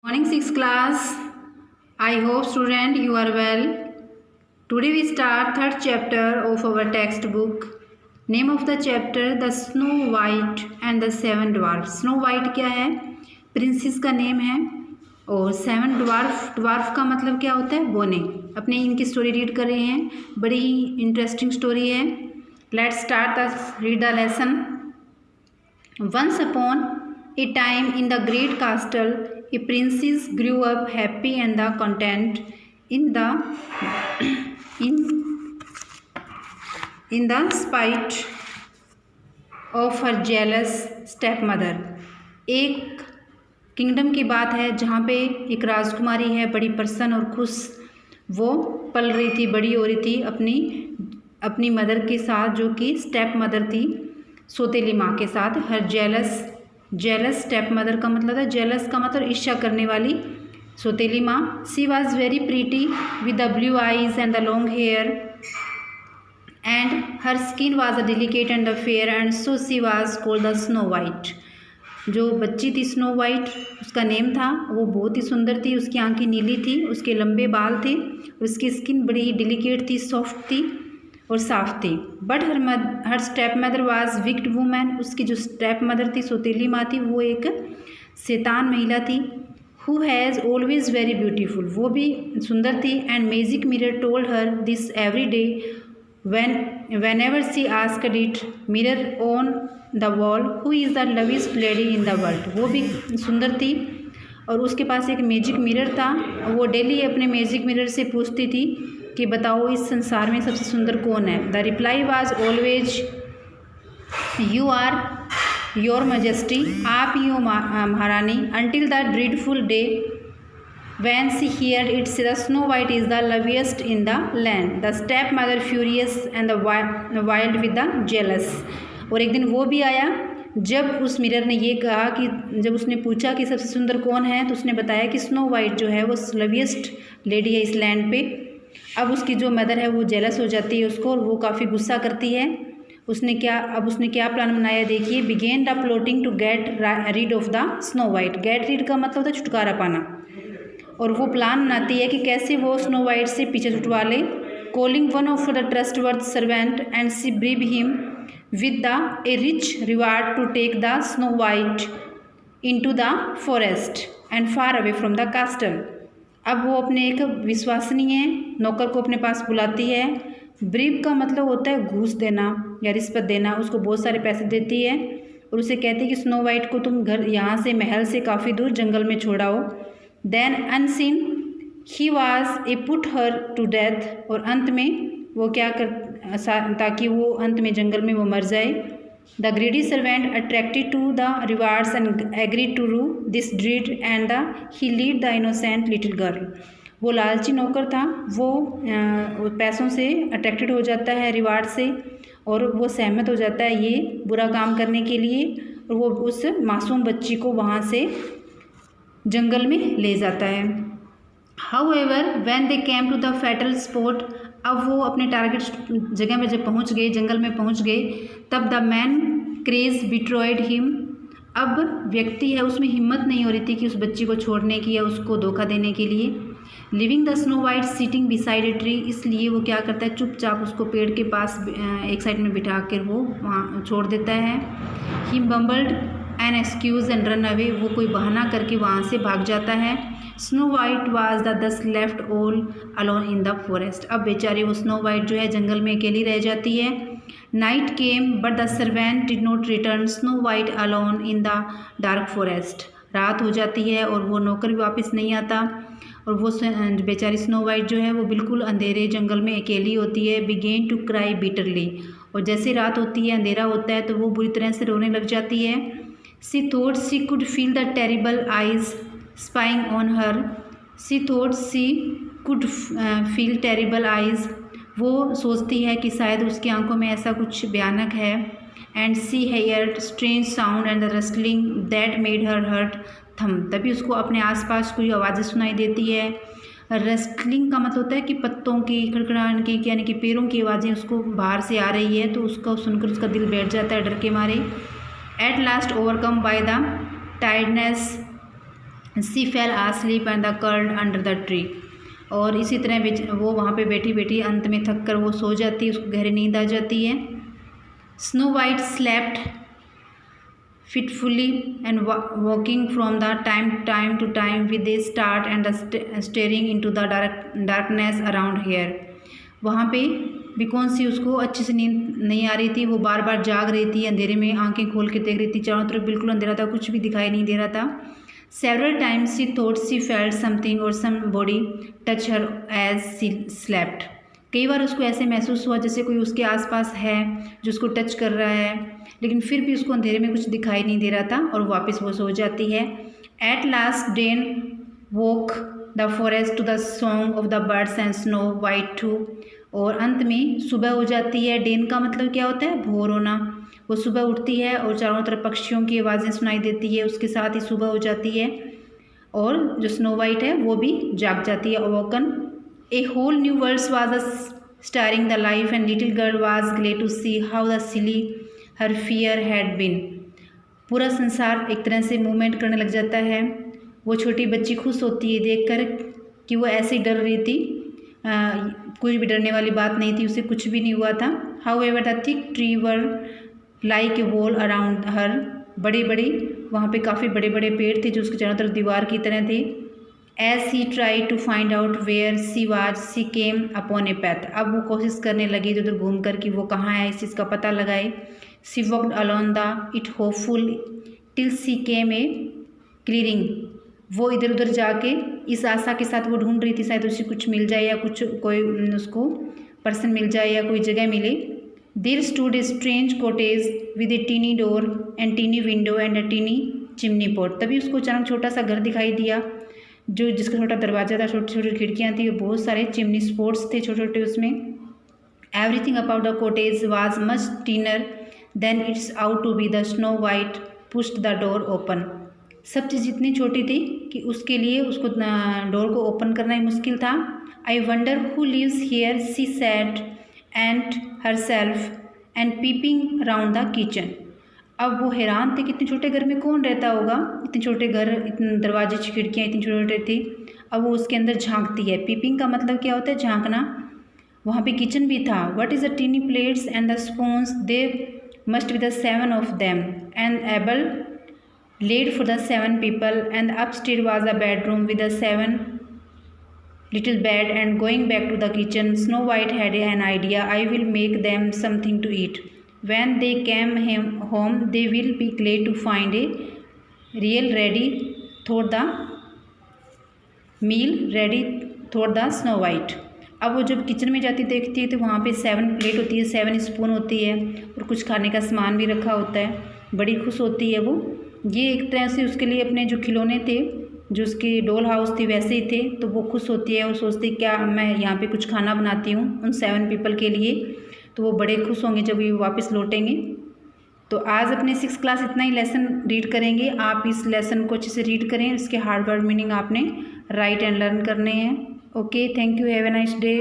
Morning 6th class. I hope student you are well. Today we start third chapter of our textbook. Name of the chapter The Snow White and the Seven Dwarfs. Snow White क्या है? Princess का name है और seven dwarf का मतलब क्या होता है? बोने. अपने इनकी स्टोरी रीड कर रहे हैं. बड़ी ही इंटरेस्टिंग स्टोरी है. Let's start read the lesson. Once upon a time in the great castle, a princess grew up happy and content in the spite of her jealous stepmother. एक kingdom की बात है जहाँ पे एक राजकुमारी है बड़ी प्रसन्न और खुश. वो पल रही थी, बड़ी हो रही थी अपनी मदर के साथ जो कि स्टेप मदर थी, सौतेली माँ के साथ. हर जेलस स्टेप मदर का मतलब है, जेलस का मतलब ईर्ष्या करने वाली सौतेली माँ. She was very pretty with the blue eyes and the long hair and her skin was a delicate and the fair and so she was called the snow white. जो बच्ची थी स्नो वाइट उसका name था. वो बहुत ही सुंदर थी, उसकी आंखें नीली थी, उसके लंबे बाल थे, उसकी स्किन बड़ी ही डेलिकेट थी, सॉफ्ट थी और साफ थी. But her step mother was wicked women. उसकी जो स्टेप मदर थी, सौतेली माँ थी, वो एक शैतान महिला थी. Who has always very beautiful. वो भी सुंदर थी. And magic mirror told her this every day whenever she asked it mirror on the wall who is the loveliest lady in the world. वो भी सुंदर थी और उसके पास एक मैजिक मिरर था. वो डेली अपने मैजिक मिरर से पूछती थी कि बताओ इस संसार में सबसे सुंदर कौन है. The reply was always you are your majesty. आप ही हो महारानी. Until the dreadful day when she hear it's the snow White is the loveliest in the land. The stepmother furious and the wild with the jealous. और एक दिन वो भी आया जब उस मिरर ने ये कहा कि जब उसने पूछा कि सबसे सुंदर कौन है तो उसने बताया कि स्नो वाइट जो है वो लविएस्ट लेडी है इस लैंड पे. अब उसकी जो मदर है वो जेलस हो जाती है उसको और वो काफ़ी गुस्सा करती है. उसने क्या प्लान बनाया देखिए. Began the plotting to get rid of the snow white. Get rid का मतलब होता है छुटकारा पाना. और वो प्लान बनाती है कि कैसे वो स्नो वाइट से पीछे छुटवा ले. Calling one of the trustworthy servant and she bribe him with a rich reward to take the snow White into the forest and far away from the castle. अब वो अपने एक विश्वसनीय नौकर को अपने पास बुलाती है. ब्रीव का मतलब होता है घूस देना या रिश्वत देना. उसको बहुत सारे पैसे देती है और उसे कहती है कि स्नो वाइट को तुम घर यहाँ से महल से काफ़ी दूर जंगल में छोड़ाओ. Then unseen he was a put her to death. और अंत में वो क्या कर ताकि वो अंत में जंगल में वो मर जाए. The greedy servant attracted to the rewards and agreed to do this deed and he lead the innocent little girl. वो लालची नौकर था. वो पैसों से अट्रैक्टेड हो जाता है, रिवार्ड से, और वो सहमत हो जाता है ये बुरा काम करने के लिए. और वो उस मासूम बच्ची को वहाँ से जंगल में ले जाता है. However, when they came to the fatal spot, अब वो अपने टारगेट जगह में जब पहुंच गए, जंगल में पहुंच गए, तब द मैन क्रेज बिट्रॉयड हिम. अब व्यक्ति है उसमें हिम्मत नहीं हो रही थी कि उस बच्ची को छोड़ने की या उसको धोखा देने के लिए. Living the snow white sitting beside a tree. इसलिए वो क्या करता है चुपचाप उसको पेड़ के पास एक साइड में बिठा कर वो वहाँ छोड़ देता है. He bumbled an excuse and run away. वो कोई बहाना करके वहाँ से भाग जाता है. Snow White was the thus left all alone in the forest. अब बेचारी वो स्नो वाइट जो है जंगल में अकेली रह जाती है. Night came but the servant did not return. Snow white alone in the dark forest. रात हो जाती है और वो नौकर भी वापस नहीं आता और वो बेचारी स्नो वाइट जो है वो बिल्कुल अंधेरे जंगल में अकेली होती है. Began to cry bitterly. और जैसे रात होती है, अंधेरा होता है, तो वो बुरी तरह से रोने लग जाती है. She thought she could feel the terrible eyes spying on her. She thought she could feel terrible eyes. वो सोचती है कि शायद उसकी आंखों में ऐसा कुछ भयानक है. And she heard strange sound and the rustling that made her heart thump. तभी उसको अपने आसपास कोई आवाज़ें सुनाई देती है. रस्टलिंग का मतलब होता है कि पत्तों की खड़खड़ाहट की, यानी कि पैरों की आवाज़ें उसको बाहर से आ रही है, तो उसको सुनकर उसका दिल बैठ जाता है डर के मारे. At last overcome by the tiredness she fell asleep and the curled under the tree. और इसी तरह वो वहाँ पे बैठी बैठी अंत में थक कर वो सो जाती है, उसको गहरी नींद आ जाती है। Snow white slept fitfully and walking from the time to time with a start and staring into the darkness around here। वहाँ पे भी कौन सी उसको अच्छे से नींद नहीं आ रही थी, वो बार बार जाग रही थी, अंधेरे में आंखें खोल के देख रही थी, चारों तरफ बिल्कुल अंधेरा था, कुछ भी दिखाई नहीं दे रहा था। Several times she thought she felt something or somebody touch her as she slept। कई बार उसको ऐसे महसूस हुआ जैसे कोई उसके आसपास है जो उसको टच कर रहा है, लेकिन फिर भी उसको अंधेरे में कुछ दिखाई नहीं दे रहा था और वापस वो सो जाती है। At last then walk the forest to the song of the birds and snow white too. और अंत में सुबह हो जाती है। डेन का मतलब क्या होता है? भोर होना। वो सुबह उठती है और चारों तरफ पक्षियों की आवाज़ें सुनाई देती है, उसके साथ ही सुबह हो जाती है और जो स्नो वाइट है वो भी जाग जाती है, awoken. A whole new world was staring the life and little girl was glad to see how the silly her fear had been. पूरा संसार एक तरह से मूवमेंट करने लग जाता है। वो छोटी बच्ची खुश होती है देखकर कि वो ऐसे ही डर रही थी, कुछ भी डरने वाली बात नहीं थी, उसे कुछ भी नहीं हुआ था। However the thick tree were like a wall around her. बड़े बड़े वहाँ पे काफ़ी बड़े बड़े पेड़ थे जो उसके चारों तरफ दीवार की तरह थे। As he try to find out where she was she came upon a path. अब वो कोशिश करने लगी इधर उधर घूम कर कि वो कहाँ है, इस चीज़ का पता लगाए। She walked along the it hopeful till she came a clearing. वो इधर उधर जाके इस आशा के साथ वो ढूंढ रही थी शायद उसे कुछ मिल जाए या कुछ कोई उसको पर्सन मिल जाए या कोई जगह मिले। There stood a strange cottage with a tiny door and tiny window and a tiny chimney pot. तभी उसको अचानक छोटा सा घर दिखाई दिया जो जिसका छोटा दरवाजा था, छोटी छोटी खिड़कियाँ थी, बहुत सारे चिमनी स्पॉट्स थे छोटे छोटे उसमें। Everything about the cottage was much tinier than it's out to be the snow White pushed the door open. सब चीज़ इतनी छोटी थी कि उसके लिए उसको डोर को ओपन करना ही मुश्किल था। I wonder who lives here she said and herself and peeping around the kitchen. अब वो हैरान थे कि इतने छोटे घर में कौन रहता होगा, इतने छोटे घर, इतने दरवाजे खिड़कियाँ इतनी छोटे छोटे थी। अब वो उसके अंदर झांकती है। पीपिंग का मतलब क्या होता है? झांकना। वहाँ पे किचन भी था। What is the tiny plates and the spoons they must be the 7 of them and able laid for the 7 people, and upstairs was a bedroom with a 7 little bed. And going back to the kitchen, Snow White had an idea. I will make them something to eat. When they came home, they will be glad to find a real ready, thought the meal ready, thought the Snow White। अब वो जब kitchen में जाती देखती है तो वहाँ पे 7 प्लेट होती है, 7 स्पून होती है और कुछ खाने का सामान भी रखा होता है। बड़ी खुश होती है वो। ये एक तरह से उसके लिए अपने जो खिलौने थे, जो उसकी डॉल हाउस थी, वैसे ही थे। तो वो खुश होती है और सोचती क्या मैं यहाँ पे कुछ खाना बनाती हूँ उन 7 पीपल के लिए। तो वो बड़े खुश होंगे जब ये वापस लौटेंगे। तो आज अपने 6th क्लास इतना ही लेसन रीड करेंगे। आप इस लेसन को अच्छे से रीड करें, इसके हार्ड वर्ड मीनिंग आपने राइट एंड लर्न करने हैं। Okay, thank you, have a nice day.